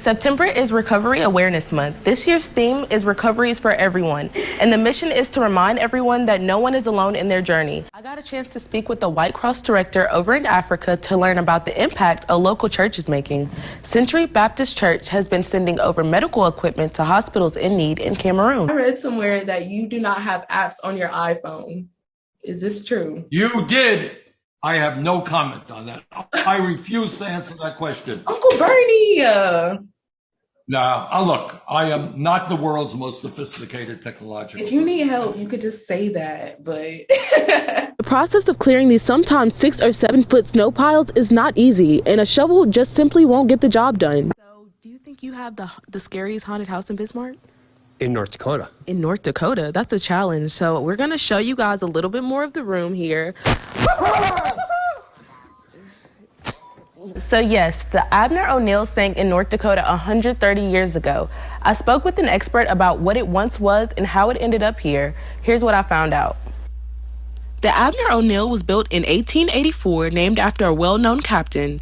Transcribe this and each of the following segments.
September is Recovery Awareness Month. This year's theme is Recoveries for Everyone, and the mission is to remind everyone that no one is alone in their journey. I got a chance to speak with the White Cross director over in Africa to learn about the impact a local church is making. Century Baptist Church has been sending over medical equipment to hospitals in need in Cameroon. I read somewhere that you do not have apps on your iPhone. Is this true? You did. I have no comment on that. I refuse to answer that question. Uncle Bernie! Now, look, I am not the world's most sophisticated technological. If you need help, you could just say that, but... The process of clearing these sometimes 6 or 7 foot snow piles is not easy, and a shovel just simply won't get the job done. So, do you think you have the scariest haunted house in Bismarck? In North Dakota. In North Dakota, that's a challenge. So we're gonna show you guys a little bit more of the room here. So yes, the Abner O'Neill sank in North Dakota 130 years ago. I spoke with an expert about what it once was and how it ended up here. Here's what I found out. The Abner O'Neill was built in 1884, named after a well-known captain.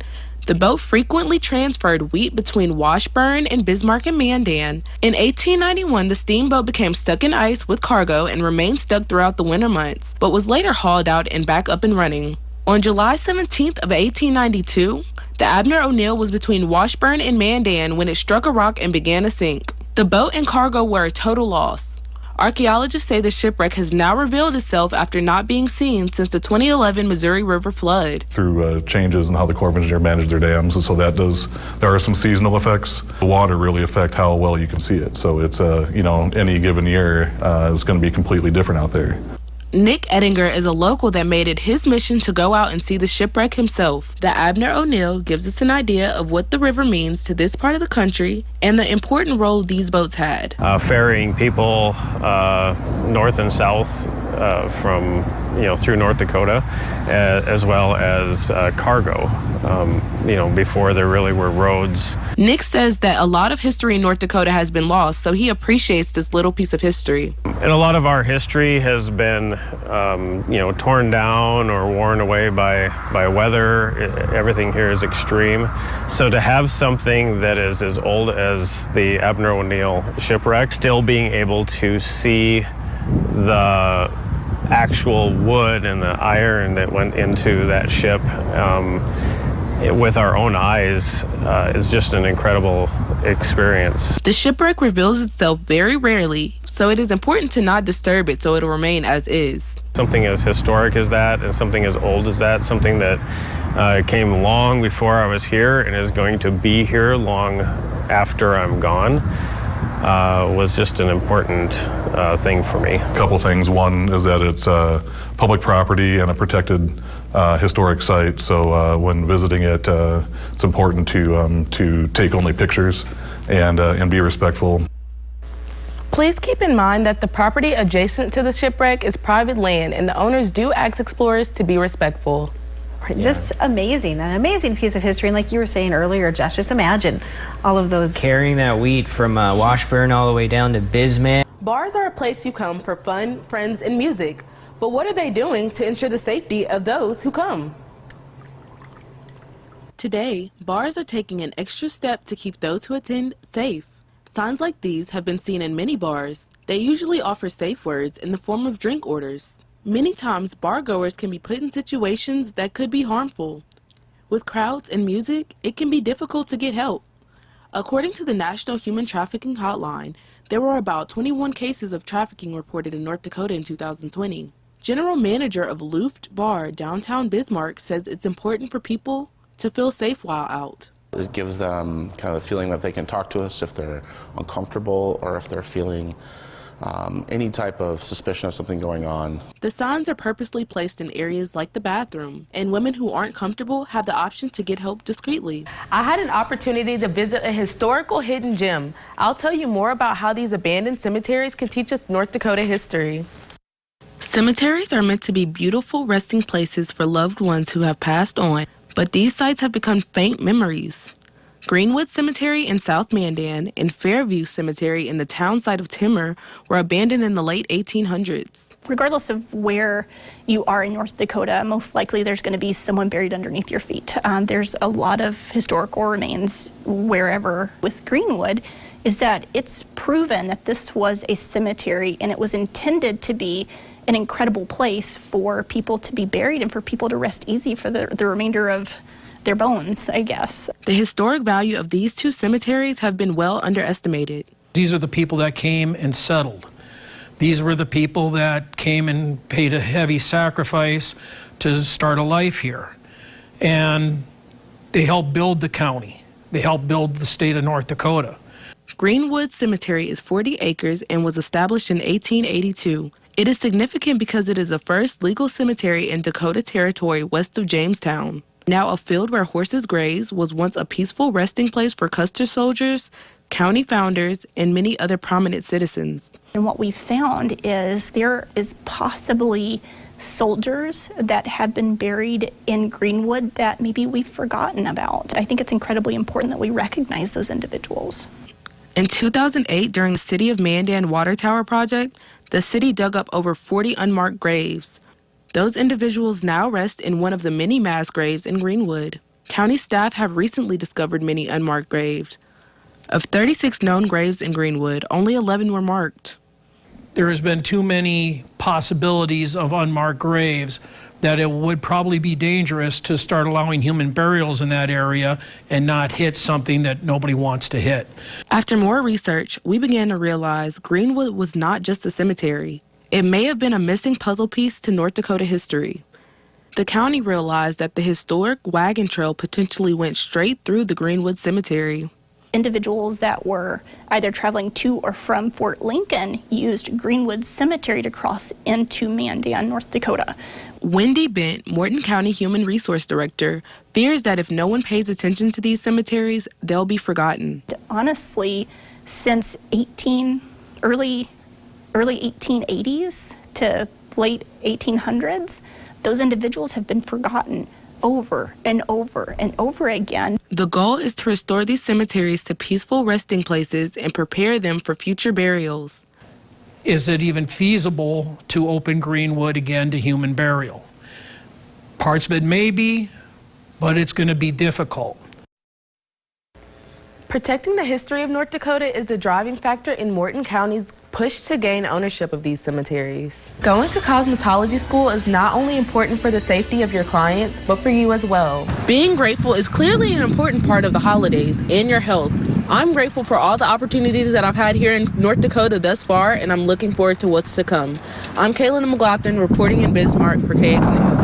The boat frequently transferred wheat between Washburn and Bismarck and Mandan. In 1891, the steamboat became stuck in ice with cargo and remained stuck throughout the winter months, but was later hauled out and back up and running. On July 17th of 1892, the Abner O'Neill was between Washburn and Mandan when it struck a rock and began to sink. The boat and cargo were a total loss. Archaeologists say the shipwreck has now revealed itself after not being seen since the 2011 Missouri River flood. Through changes in how the Corps of Engineers manage their dams, and so there are some seasonal effects. The water really affect how well you can see it. So it's, any given year, it's going to be completely different out there. Nick Ettinger is a local that made it his mission to go out and see the shipwreck himself. The Abner O'Neill gives us an idea of what the river means to this part of the country and the important role these boats had. Ferrying people north and south from through North Dakota, as well as cargo. Before there really were roads. Nick says that a lot of history in North Dakota has been lost, so he appreciates this little piece of history. And a lot of our history has been, torn down or worn away by weather. Everything here is extreme. So to have something that is as old as the Abner O'Neill shipwreck, still being able to see the actual wood and the iron that went into that ship with our own eyes is just an incredible experience. The shipwreck reveals itself very rarely, so it is important to not disturb it so it'll remain as is. Something as historic as that and something as old as that, something that came long before I was here and is going to be here long after I'm gone, was just an important thing for me. A couple things. One is that it's public property and a protected historic site, so when visiting it, it's important to take only pictures and be respectful. Please keep in mind that the property adjacent to the shipwreck is private land, and the owners do ask explorers to be respectful. Just amazing, an amazing piece of history. And like you were saying earlier, Josh, just imagine all of those. Carrying that wheat from Washburn all the way down to Bismarck. Bars are a place you come for fun, friends, and music. But what are they doing to ensure the safety of those who come? Today, bars are taking an extra step to keep those who attend safe. Signs like these have been seen in many bars. They usually offer safe words in the form of drink orders. Many times, bar-goers can be put in situations that could be harmful. With crowds and music, it can be difficult to get help. According to the National Human Trafficking Hotline, there were about 21 cases of trafficking reported in North Dakota in 2020. General Manager of Luft Bar, downtown Bismarck, says it's important for people to feel safe while out. It gives them kind of a feeling that they can talk to us if they're uncomfortable or if they're feeling any type of suspicion of something going on. The signs are purposely placed in areas like the bathroom, and women who aren't comfortable have the option to get help discreetly. I had an opportunity to visit a historical hidden gem. I'll tell you more about how these abandoned cemeteries can teach us North Dakota history. Cemeteries are meant to be beautiful resting places for loved ones who have passed on, but these sites have become faint memories. Greenwood Cemetery in South Mandan and Fairview Cemetery in the town site of Timmer were abandoned in the late 1800s. Regardless of where you are in North Dakota, most likely there's going to be someone buried underneath your feet. There's a lot of historical remains wherever. With Greenwood is that it's proven that this was a cemetery and it was intended to be an incredible place for people to be buried and for people to rest easy for the remainder of their bones, I guess. The historic value of these two cemeteries have been well underestimated. These are the people that came and settled. These were the people that came and paid a heavy sacrifice to start a life here. And they helped build the county. They helped build the state of North Dakota. Greenwood Cemetery is 40 acres and was established in 1882. It is significant because it is the first legal cemetery in Dakota Territory west of Jamestown. Now a field where horses graze, was once a peaceful resting place for Custer soldiers, county founders, and many other prominent citizens. And what we found is there is possibly soldiers that have been buried in Greenwood that maybe we've forgotten about. I think it's incredibly important that we recognize those individuals. In 2008, during the City of Mandan Water Tower project, the city dug up over 40 unmarked graves. Those individuals now rest in one of the many mass graves in Greenwood. County staff have recently discovered many unmarked graves. Of 36 known graves in Greenwood, only 11 were marked. There has been too many possibilities of unmarked graves that it would probably be dangerous to start allowing human burials in that area and not hit something that nobody wants to hit. After more research, we began to realize Greenwood was not just a cemetery. It may have been a missing puzzle piece to North Dakota history. The county realized that the historic wagon trail potentially went straight through the Greenwood Cemetery. Individuals that were either traveling to or from Fort Lincoln used Greenwood Cemetery to cross into Mandan, North Dakota. Wendy Bent, Morton County Human Resource Director, fears that if no one pays attention to these cemeteries, they'll be forgotten. Honestly, since early 1880s to late 1800s, those individuals have been forgotten over and over and over again. The goal is to restore these cemeteries to peaceful resting places and prepare them for future burials. Is it even feasible to open Greenwood again to human burial? Parts of it may be, but it's going to be difficult. Protecting the history of North Dakota is the driving factor in Morton County's push to gain ownership of these cemeteries. Going to cosmetology school is not only important for the safety of your clients, but for you as well. Being grateful is clearly an important part of the holidays and your health. I'm grateful for all the opportunities that I've had here in North Dakota thus far, and I'm looking forward to what's to come. I'm Kaylin McLaughlin reporting in Bismarck for KX News.